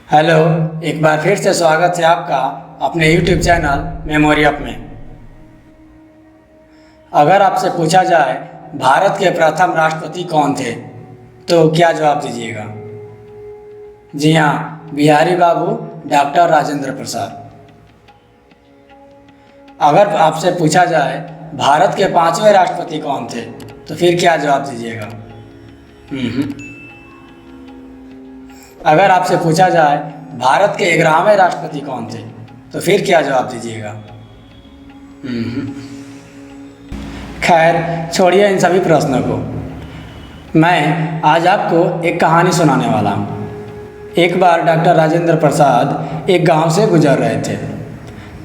Hello. एक बार फिर से स्वागत है आपका अपने YouTube चैनल मेमोरी अप में। अगर आपसे पूछा जाए भारत के प्रथम राष्ट्रपति कौन थे तो क्या जवाब दीजिएगा? जी हाँ, बिहारी बाबू डॉक्टर राजेंद्र प्रसाद। अगर आपसे पूछा जाए भारत के पांचवें राष्ट्रपति कौन थे तो फिर क्या जवाब दीजिएगा? अगर आपसे पूछा जाए भारत के 11वें राष्ट्रपति कौन थे तो फिर क्या जवाब दीजिएगा? खैर, छोड़िए इन सभी प्रश्नों को। मैं आज आपको एक कहानी सुनाने वाला हूँ। एक बार डॉक्टर राजेंद्र प्रसाद एक गांव से गुजर रहे थे।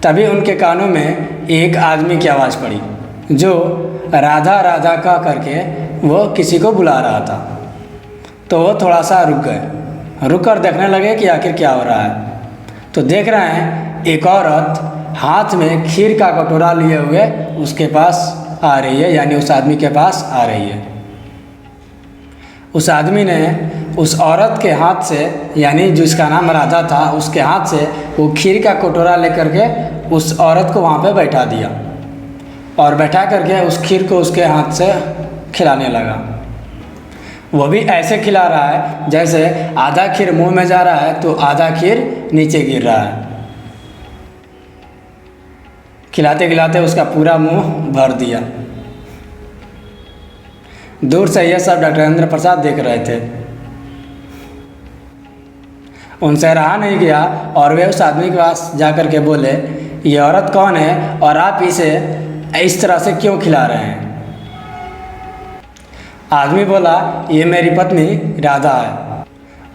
तभी उनके कानों में एक आदमी की आवाज़ पड़ी जो राधा राधा का करके वो किसी को बुला रहा था। तो वो थोड़ा सा रुक गए, रुक कर देखने लगे कि आखिर क्या हो रहा है। तो देख रहे हैं एक औरत हाथ में खीर का कटोरा लिए हुए उसके पास आ रही है, यानी उस आदमी के पास आ रही है। उस आदमी ने उस औरत के हाथ से, यानी जिसका नाम राधा था, उसके हाथ से वो खीर का कटोरा लेकर के उस औरत को वहाँ पे बैठा दिया और बैठा करके उस खीर को उसके हाथ से खिलाने लगा। वो भी ऐसे खिला रहा है जैसे आधा खीर मुंह में जा रहा है तो आधा खीर नीचे गिर रहा है। खिलाते खिलाते उसका पूरा मुंह भर दिया। दूर से यह सब डॉक्टर राजेंद्र प्रसाद देख रहे थे। उनसे रहा नहीं गया और वे उस आदमी के पास जाकर के बोले, ये औरत कौन है और आप इसे इस तरह से क्यों खिला रहे हैं? आदमी बोला, ये मेरी पत्नी राधा है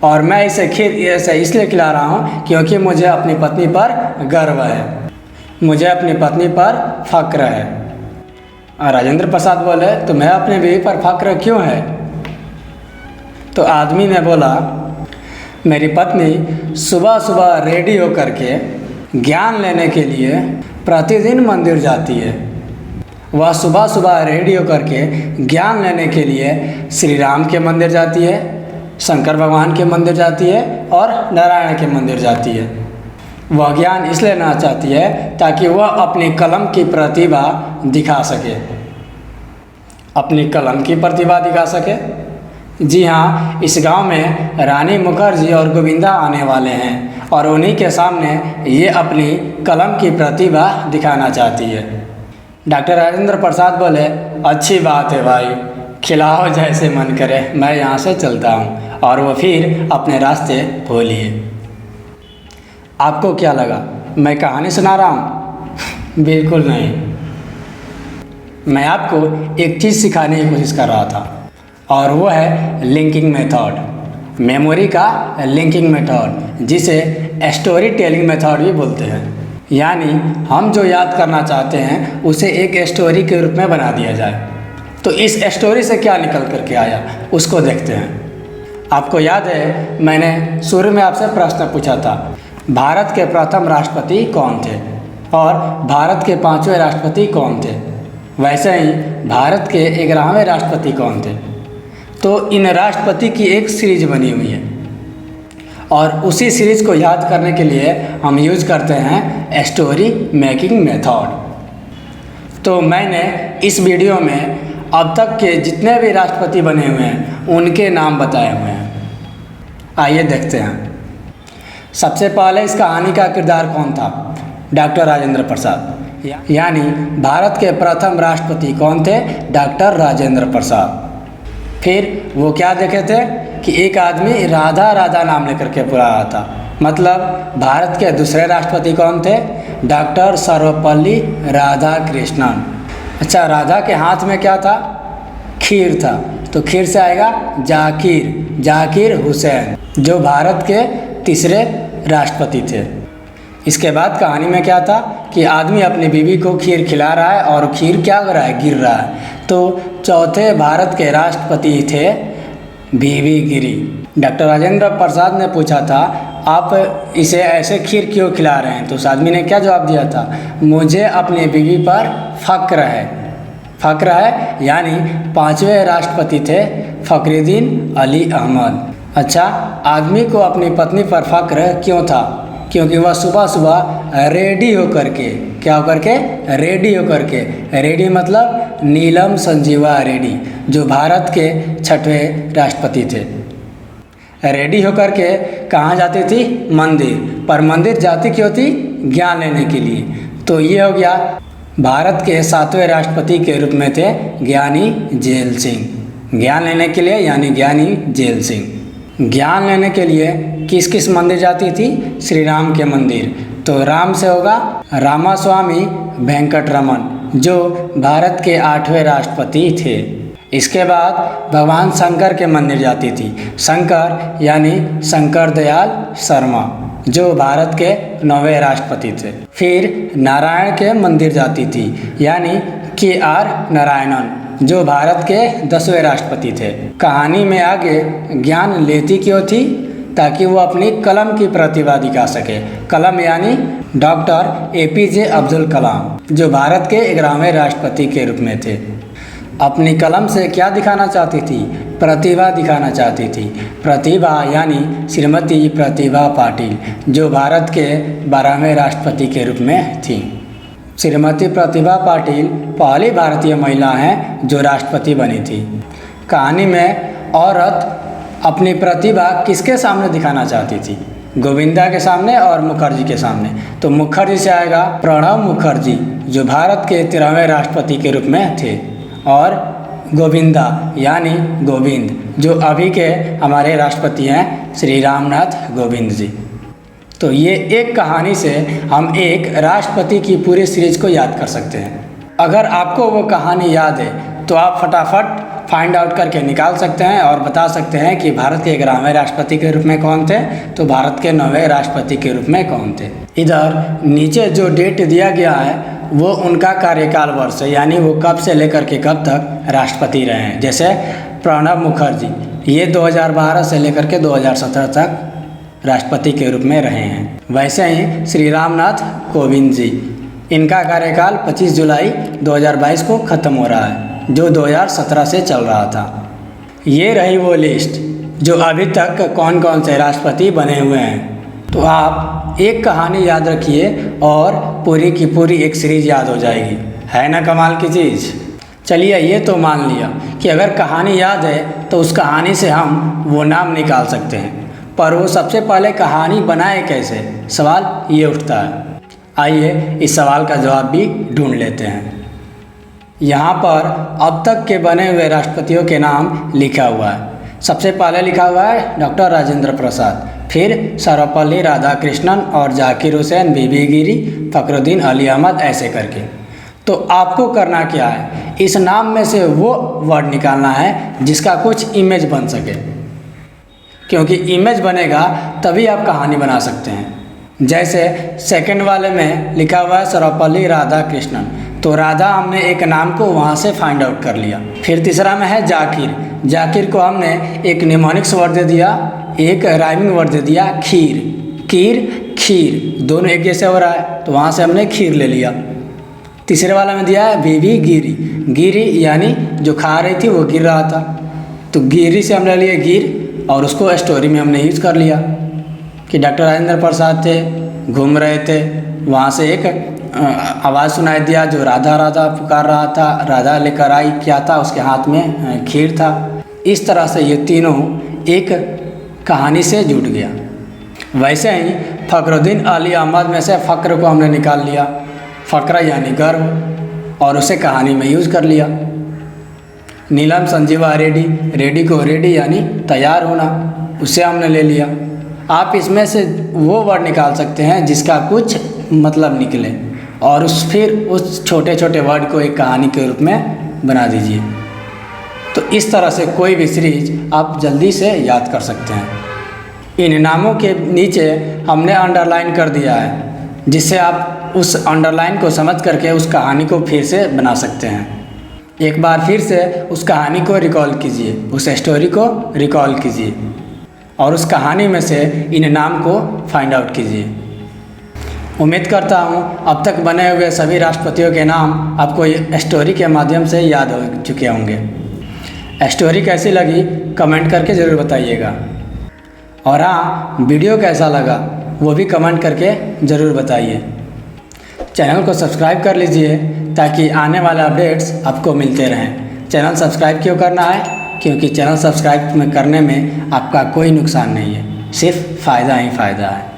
और मैं इसे खीर ऐसे इसलिए खिला रहा हूँ क्योंकि मुझे अपनी पत्नी पर गर्व है, मुझे अपनी पत्नी पर फक्र है। और राजेंद्र प्रसाद बोले, तुम्हें अपनी बीवी पर फक्र क्यों है? तो आदमी ने बोला, मेरी पत्नी सुबह सुबह रेडी होकर के ज्ञान लेने के लिए प्रतिदिन मंदिर जाती है। वह सुबह सुबह रेडी होकर के ज्ञान लेने के लिए श्री राम के मंदिर जाती है, शंकर भगवान के मंदिर जाती है और नारायण के मंदिर जाती है। वह ज्ञान इसलिए लेना चाहती है ताकि वह अपनी कलम की प्रतिभा दिखा सके, अपनी कलम की प्रतिभा दिखा सके। जी हाँ, इस गांव में रानी मुखर्जी और गोविंदा आने वाले हैं और उन्हीं के सामने ये अपनी कलम की प्रतिभा दिखाना चाहती है। डॉक्टर राजेंद्र प्रसाद बोले, अच्छी बात है भाई, खिलाओ जैसे मन करे, मैं यहाँ से चलता हूँ। और वो फिर अपने रास्ते हो लिए। आपको क्या लगा मैं कहानी सुना रहा हूँ? बिल्कुल नहीं। मैं आपको एक चीज़ सिखाने की कोशिश कर रहा था और वो है लिंकिंग मेथड, मेमोरी का लिंकिंग मेथड, जिसे स्टोरी टेलिंग मेथड भी बोलते हैं। यानी हम जो याद करना चाहते हैं उसे एक स्टोरी के रूप में बना दिया जाए। तो इस स्टोरी से क्या निकल करके आया उसको देखते हैं। आपको याद है मैंने शुरू में आपसे प्रश्न पूछा था, भारत के प्रथम राष्ट्रपति कौन थे और भारत के पांचवें राष्ट्रपति कौन थे? वैसे ही भारत के 11वें राष्ट्रपति कौन थे? तो इन राष्ट्रपति की एक सीरीज बनी हुई है और उसी सीरीज को याद करने के लिए हम यूज करते हैं स्टोरी मेकिंग मेथड। तो मैंने इस वीडियो में अब तक के जितने भी राष्ट्रपति बने हुए हैं उनके नाम बताए हुए हैं। आइए देखते हैं। सबसे पहले इस कहानी का किरदार कौन था? डॉक्टर राजेंद्र प्रसाद। यानी भारत के प्रथम राष्ट्रपति कौन थे? डॉक्टर राजेंद्र प्रसाद। फिर वो क्या देखे थे कि एक आदमी राधा राधा नाम लेकर के बुला रहा था। मतलब भारत के दूसरे राष्ट्रपति कौन थे? डॉक्टर सर्वपल्ली राधाकृष्णन। अच्छा, राधा के हाथ में क्या था? खीर था। तो खीर से आएगा जाकिर, जाकिर हुसैन, जो भारत के तीसरे राष्ट्रपति थे। इसके बाद कहानी में क्या था कि आदमी अपनी बीवी को खीर खिला रहा है और खीर क्या हो रहा है? गिर रहा है। तो चौथे भारत के राष्ट्रपति थे बीवी गिरी। डॉक्टर राजेंद्र प्रसाद ने पूछा था, आप इसे ऐसे खीर क्यों खिला रहे हैं? तो उस आदमी ने क्या जवाब दिया था? मुझे अपनी बीवी पर फक्र है। फक्र है यानी पांचवें राष्ट्रपति थे फखरुद्दीन अली अहमद। अच्छा, आदमी को अपनी पत्नी पर फक्र क्यों था? क्योंकि वह सुबह सुबह रेडी होकर के, क्या होकर के? रेडी होकर के। रेडी मतलब नीलम संजीवा रेड्डी, जो भारत के 6वें राष्ट्रपति थे। रेडी होकर के कहाँ जाती थी? मंदिर। पर मंदिर जाती क्यों थी? ज्ञान लेने के लिए। तो ये हो गया, भारत के 7वें राष्ट्रपति के रूप में थे ज्ञानी झैल सिंह। ज्ञान लेने के लिए यानी ज्ञानी झैल सिंह। ज्ञान लेने के लिए किस किस मंदिर जाती थी? श्री राम के मंदिर। तो राम से होगा रामास्वामी वेंकटरमन, जो भारत के 8वें राष्ट्रपति थे। इसके बाद भगवान शंकर के मंदिर जाती थी। शंकर यानी शंकर दयाल शर्मा, जो भारत के 9वें राष्ट्रपति थे। फिर नारायण के मंदिर जाती थी, यानी KR नारायणन, जो भारत के 10वें राष्ट्रपति थे। कहानी में आगे ज्ञान लेती क्यों थी? ताकि वो अपनी कलम की प्रतिभा दिखा सके। कलम यानी डॉक्टर APJ अब्दुल कलाम, जो भारत के 11वें राष्ट्रपति के रूप में थे। अपनी कलम से क्या दिखाना चाहती थी? प्रतिभा दिखाना चाहती थी। प्रतिभा यानी श्रीमती प्रतिभा पाटिल, जो भारत के 12वें राष्ट्रपति के रूप में थी। श्रीमती प्रतिभा पाटिल पहली भारतीय महिला हैं जो राष्ट्रपति बनी थी। कहानी में औरत अपनी प्रतिभा किसके सामने दिखाना चाहती थी? गोविंदा के सामने और मुखर्जी के सामने। तो मुखर्जी से आएगा प्रणब मुखर्जी, जो भारत के 13वें राष्ट्रपति के रूप में थे। और गोविंदा यानी गोविंद, जो अभी के हमारे राष्ट्रपति हैं श्री रामनाथ कोविंद जी। तो ये एक कहानी से हम एक राष्ट्रपति की पूरी सीरीज को याद कर सकते हैं। अगर आपको वो कहानी याद है तो आप फटाफट फाइंड आउट करके निकाल सकते हैं और बता सकते हैं कि भारत के 11वें राष्ट्रपति के रूप में कौन थे, तो भारत के 9वें राष्ट्रपति के रूप में कौन थे। इधर नीचे जो डेट दिया गया है वो उनका कार्यकाल वर्ष है, यानी वो कब से लेकर के कब तक राष्ट्रपति रहे हैं। जैसे प्रणब मुखर्जी, ये 2012 से लेकर के 2017 तक राष्ट्रपति के रूप में रहे हैं। वैसे ही श्री रामनाथ कोविंद जी, इनका कार्यकाल 25 जुलाई 2022 को ख़त्म हो रहा है, जो 2017 से चल रहा था। ये रही वो लिस्ट जो अभी तक कौन कौन से राष्ट्रपति बने हुए हैं। तो आप एक कहानी याद रखिए और पूरी की पूरी एक सीरीज याद हो जाएगी। है ना कमाल की चीज़। चलिए, ये तो मान लिया कि अगर कहानी याद है तो उस कहानी से हम वो नाम निकाल सकते हैं, पर वो सबसे पहले कहानी बनाए कैसे, सवाल ये उठता है। आइए इस सवाल का जवाब भी ढूंढ लेते हैं। यहाँ पर अब तक के बने हुए राष्ट्रपतियों के नाम लिखा हुआ है। सबसे पहले लिखा हुआ है डॉक्टर राजेंद्र प्रसाद, फिर सर्वपल्ली राधाकृष्णन और जाकिर हुसैन, बीबी गिरी, फखरुद्दीन अली अहमद, ऐसे करके। तो आपको करना क्या है, इस नाम में से वो वर्ड निकालना है जिसका कुछ इमेज बन सके, क्योंकि इमेज बनेगा तभी आप कहानी बना सकते हैं। जैसे सेकंड वाले में लिखा हुआ है सर्वपल्ली राधाकृष्णन, तो राधा हमने एक नाम को वहाँ से फाइंड आउट कर लिया। फिर तीसरा में है जाकिर, जाकिर को हमने एक निमोनिक्स वर्ड दे दिया, एक राइमिंग वर्ड दे दिया खीर, कीर खीर, दोनों एक जैसे हो रहा है तो वहाँ से हमने खीर ले लिया। तीसरे वाला में दिया है बीबी गिरी, गिरी यानी जो खा रही थी वो गिर रहा था, तो गिरी से हमने लिए गिर और उसको स्टोरी में हमने यूज़ कर लिया कि डॉक्टर राजेंद्र प्रसाद थे, घूम रहे थे, वहाँ से एक आवाज़ सुनाई दिया जो राधा राधा पुकार रहा था, राधा लेकर आई क्या था, उसके हाथ में खीर था। इस तरह से ये तीनों एक कहानी से जुड़ गया। वैसे ही फखरुद्दीन अली अहमद में से फ़क्र को हमने निकाल लिया, फ़क्र यानी गर्व, और उसे कहानी में यूज़ कर लिया। नीलम संजीवा रेड्डी, रेड्डी को रेडी यानी तैयार होना, उसे हमने ले लिया। आप इसमें से वो वर्ड निकाल सकते हैं जिसका कुछ मतलब निकले और फिर उस छोटे छोटे वर्ड को एक कहानी के रूप में बना दीजिए। तो इस तरह से कोई भी सीरीज आप जल्दी से याद कर सकते हैं। इन नामों के नीचे हमने अंडरलाइन कर दिया है, जिससे आप उस अंडरलाइन को समझ करके उस कहानी को फिर से बना सकते हैं। एक बार फिर से उस कहानी को रिकॉल कीजिए, उस स्टोरी को रिकॉल कीजिए और उस कहानी में से इन नाम को फाइंड आउट कीजिए। उम्मीद करता हूँ अब तक बने हुए सभी राष्ट्रपतियों के नाम आपको स्टोरी के माध्यम से याद हो चुके होंगे। स्टोरी कैसी लगी कमेंट करके ज़रूर बताइएगा। और हाँ, वीडियो कैसा लगा वो भी कमेंट करके ज़रूर बताइए। चैनल को सब्सक्राइब कर लीजिए ताकि आने वाले अपडेट्स आपको मिलते रहें। चैनल सब्सक्राइब क्यों करना है? क्योंकि चैनल सब्सक्राइब करने में आपका कोई नुकसान नहीं है, सिर्फ फ़ायदा ही फ़ायदा है।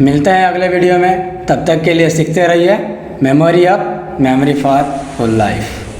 मिलते हैं अगले वीडियो में, तब तक के लिए सीखते रहिए। Memory for full life.